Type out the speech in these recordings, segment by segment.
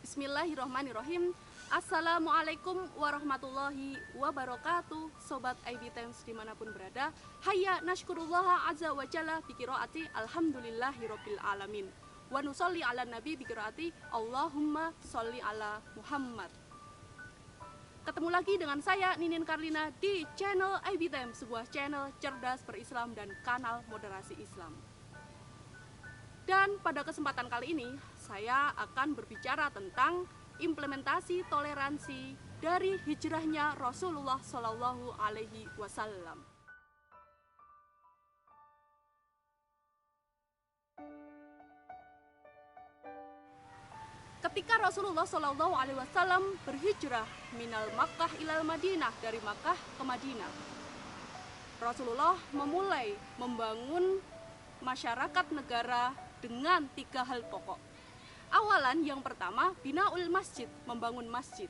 Bismillahirrahmanirrahim. Assalamualaikum warahmatullahi wabarakatuh. Sobat IB Times dimanapun berada, hayya nashkurullaha azza wa jalla biqiraati alhamdulillahirabbil alamin. Wa nusolli ala nabi biqiraati Allahumma sholli ala Muhammad. Ketemu lagi dengan saya Ninin Karlina di channel IB Times, sebuah channel cerdas berislam dan kanal moderasi Islam. Dan pada kesempatan kali ini saya akan berbicara tentang implementasi toleransi dari hijrahnya Rasulullah Shallallahu Alaihi Wasallam. Ketika Rasulullah Shallallahu Alaihi Wasallam berhijrah minal Makkah ilal Madinah, dari Makkah ke Madinah, Rasulullah memulai membangun masyarakat negara dengan 3 hal pokok. Awalan, yang pertama, binaul masjid, membangun masjid.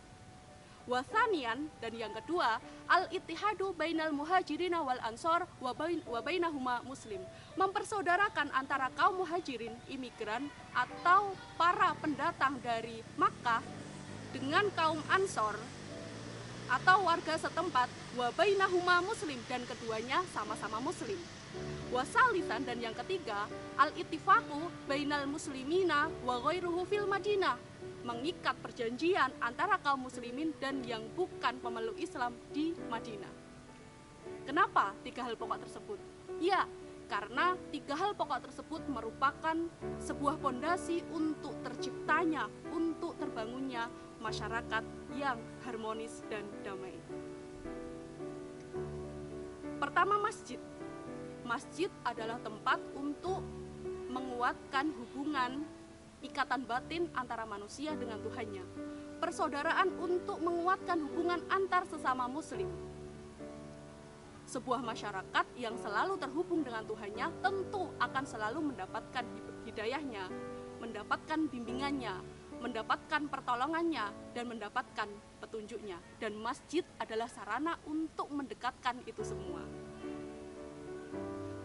Wasanian, dan yang kedua, al-ittihadu bainal muhajirina wal ansor wa bainahuma muslim, mempersaudarakan antara kaum muhajirin, imigran atau para pendatang dari Makkah dengan kaum ansor atau warga setempat, wa bainahuma muslim, dan keduanya sama-sama muslim. Wasalisan, dan yang ketiga, al-ittifaqu bainal muslimina wa ghairuhu fil Madinah, mengikat perjanjian antara kaum muslimin dan yang bukan pemeluk Islam di Madinah. Kenapa 3 hal pokok tersebut? Ya, karena 3 hal pokok tersebut merupakan sebuah pondasi untuk terciptanya, untuk terbangunnya masyarakat yang harmonis dan damai. Pertama, masjid. Masjid adalah tempat untuk menguatkan hubungan ikatan batin antara manusia dengan Tuhannya. Persaudaraan untuk menguatkan hubungan antar sesama muslim. Sebuah masyarakat yang selalu terhubung dengan Tuhannya tentu akan selalu mendapatkan hidayahnya, mendapatkan bimbingannya, mendapatkan pertolongannya, dan mendapatkan petunjuknya. Dan masjid adalah sarana untuk mendekatkan itu semua.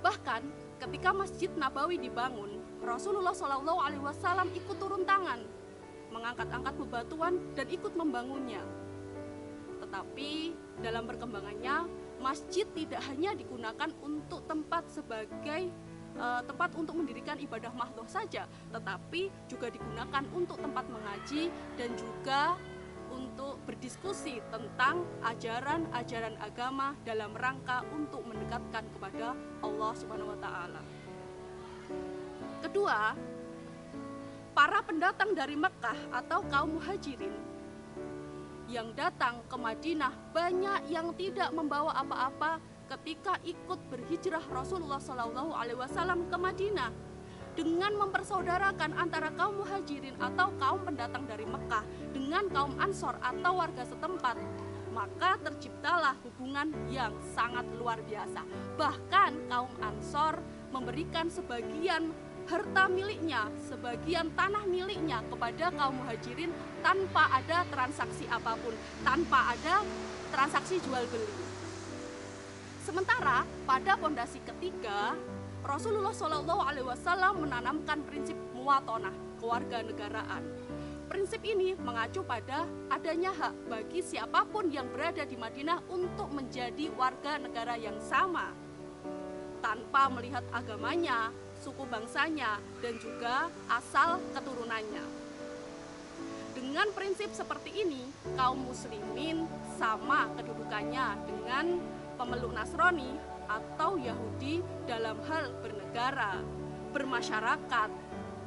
Bahkan ketika Masjid Nabawi dibangun, Rasulullah Shallallahu Alaihi Wasallam ikut turun tangan, mengangkat-angkat bebatuan dan ikut membangunnya. Tetapi dalam perkembangannya, masjid tidak hanya digunakan untuk tempat sebagai tempat untuk mendirikan ibadah mahdoh saja, tetapi juga digunakan untuk tempat mengaji dan juga untuk berdiskusi tentang ajaran-ajaran agama dalam rangka untuk mendekatkan kepada Allah Subhanahu wa Ta'ala. Kedua, para pendatang dari Mekah atau kaum muhajirin yang datang ke Madinah, banyak yang tidak membawa apa-apa ketika ikut berhijrah Rasulullah Shallallahu Alaihi Wasallam ke Madinah. Dengan mempersaudarakan antara kaum muhajirin atau kaum pendatang dari Mekah dengan kaum ansor atau warga setempat, maka terciptalah hubungan yang sangat luar biasa. Bahkan kaum ansor memberikan sebagian harta miliknya, sebagian tanah miliknya kepada kaum muhajirin tanpa ada transaksi apapun, tanpa ada transaksi jual beli. Sementara pada pondasi ketiga, Rasulullah Shallallahu Alaihi Wasallam menanamkan prinsip muwatonah, kewarganegaraan. Prinsip ini mengacu pada adanya hak bagi siapapun yang berada di Madinah untuk menjadi warga negara yang sama, tanpa melihat agamanya, suku bangsanya, dan juga asal keturunannya. Dengan prinsip seperti ini, kaum muslimin sama kedudukannya dengan pemeluk Nasrani atau Yahudi dalam hal bernegara, bermasyarakat,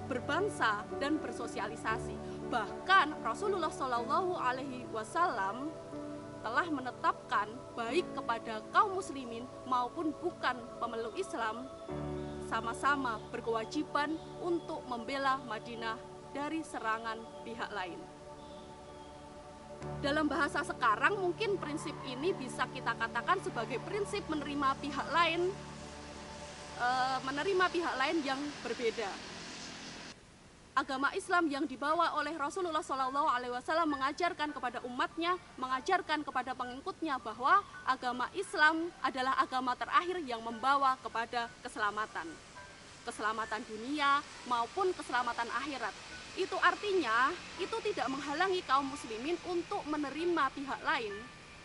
berbangsa, dan bersosialisasi. Bahkan Rasulullah Shallallahu Alaihi Wasallam telah menetapkan baik kepada kaum muslimin maupun bukan pemeluk Islam sama-sama berkewajiban untuk membela Madinah dari serangan pihak lain. Dalam bahasa sekarang mungkin prinsip ini bisa kita katakan sebagai prinsip menerima pihak lain yang berbeda. Agama Islam yang dibawa oleh Rasulullah Shallallahu Alaihi Wasallam mengajarkan kepada umatnya, mengajarkan kepada pengikutnya bahwa agama Islam adalah agama terakhir yang membawa kepada keselamatan dunia maupun keselamatan akhirat. Itu artinya itu tidak menghalangi kaum muslimin untuk menerima pihak lain,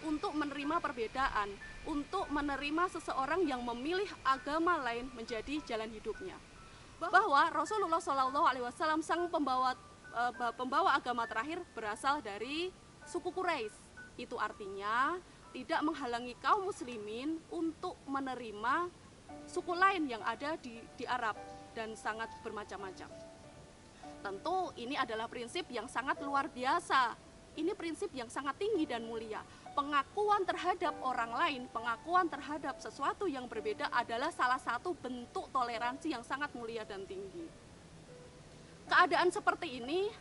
untuk menerima perbedaan, untuk menerima seseorang yang memilih agama lain menjadi jalan hidupnya. Bahwa Rasulullah SAW sang pembawa agama terakhir berasal dari suku Quraisy. Itu artinya tidak menghalangi kaum muslimin untuk menerima suku lain yang ada di Arab dan sangat bermacam-macam. Tentu ini adalah prinsip yang sangat luar biasa. Ini prinsip yang sangat tinggi dan mulia. Pengakuan terhadap orang lain, pengakuan terhadap sesuatu yang berbeda adalah salah satu bentuk toleransi yang sangat mulia dan tinggi. Keadaan seperti ini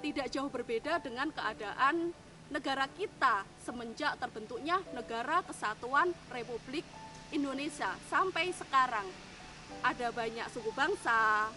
tidak jauh berbeda dengan keadaan negara kita semenjak terbentuknya Negara Kesatuan Republik Indonesia sampai sekarang. Ada banyak suku bangsa,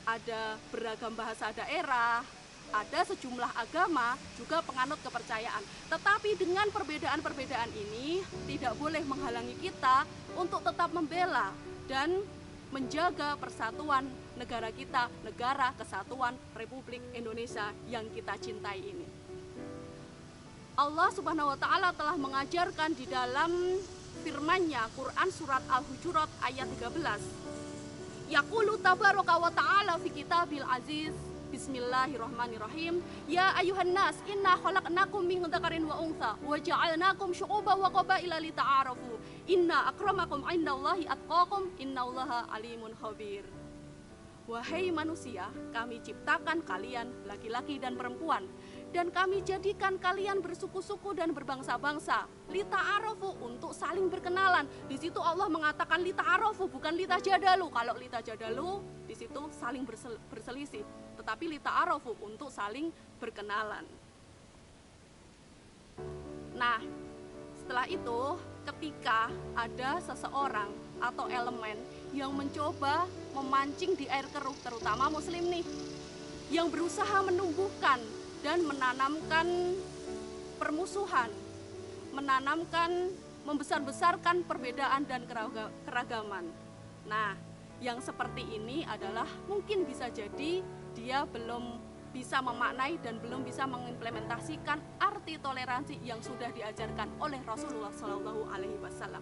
ada beragam bahasa daerah, ada sejumlah agama, juga penganut kepercayaan. Tetapi dengan perbedaan-perbedaan ini tidak boleh menghalangi kita untuk tetap membela dan menjaga persatuan negara kita, Negara Kesatuan Republik Indonesia yang kita cintai ini. Allah Subhanahu wa Ta'ala telah mengajarkan di dalam firman-Nya, Quran surat Al-Hujurat ayat 13. Yaqulu tabaraka wa ta'ala fi kitabil aziz. Bismillahirrahmanirrahim. Ya ayuhan nas, inna khalaqnakum min dzakarin wa untha wa ja'alnakum syu'uban wa qabaila lita'arafu. Inna akramakum 'indallahi atqakum, innallaha alimun khabir. Wahai manusia, kami ciptakan kalian laki-laki dan perempuan, dan kami jadikan kalian bersuku-suku dan berbangsa-bangsa. Lita'arafu, untuk saling berkenalan. Di situ Allah mengatakan lita'arafu, bukan litajadalu. Kalau litajadalu, di situ saling berselisih. Tetapi lita'arafu, untuk saling berkenalan. Nah, setelah itu, ketika ada seseorang atau elemen yang mencoba memancing di air keruh, terutama muslim nih, yang berusaha menumbuhkan dan menanamkan permusuhan, menanamkan, membesar-besarkan perbedaan dan keragaman. Nah, yang seperti ini adalah mungkin bisa jadi dia belum bisa memaknai dan belum bisa mengimplementasikan arti toleransi yang sudah diajarkan oleh Rasulullah SAW.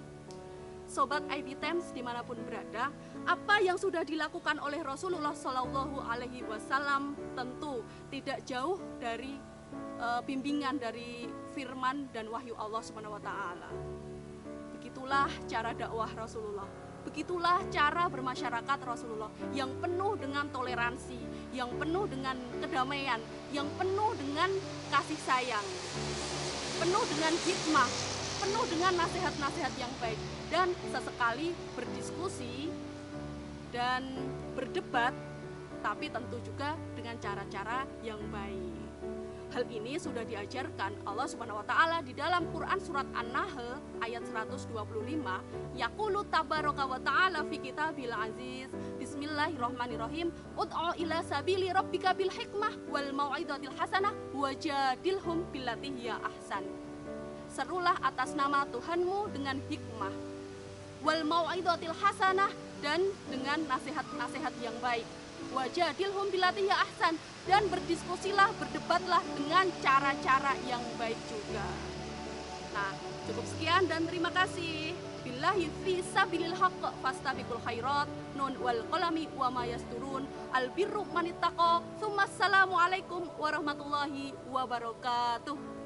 Sobat IB Times dimanapun berada, apa yang sudah dilakukan oleh Rasulullah SAW tentu tidak jauh dari bimbingan dari firman dan wahyu Allah Subhanahu wa Ta'ala. Begitulah cara dakwah Rasulullah, begitulah cara bermasyarakat Rasulullah yang penuh dengan toleransi, yang penuh dengan kedamaian, yang penuh dengan kasih sayang, penuh dengan hikmah, penuh dengan nasihat-nasihat yang baik, dan sesekali berdiskusi dan berdebat, tapi tentu juga dengan cara-cara yang baik. Hal ini sudah diajarkan Allah Subhanahu wa Ta'ala di dalam Quran surat An-Nahl ayat 125. Yaqulu tabaraka wa ta'ala fi kitabil aziz. Bismillahirrahmanirrahim. Ud'u ila sabili rabbika bil hikmah wal mau'izatil hasanah wajadilhum billati hiya ahsan. Serulah atas nama Tuhanmu dengan hikmah, wal mau'izatil hasanah, dan dengan nasihat-nasihat yang baik. Wajadilhum billati hiya ahsan, dan berdiskusilah, berdebatlah dengan cara-cara yang baik juga. Nah, cukup sekian dan terima kasih. Billahi fi sabilil haqq fastabiqul khairat. Nun wal qalami wa ma yasturun. Al birru manittaqa. Tsumma assalamu alaikum warahmatullahi wabarakatuh.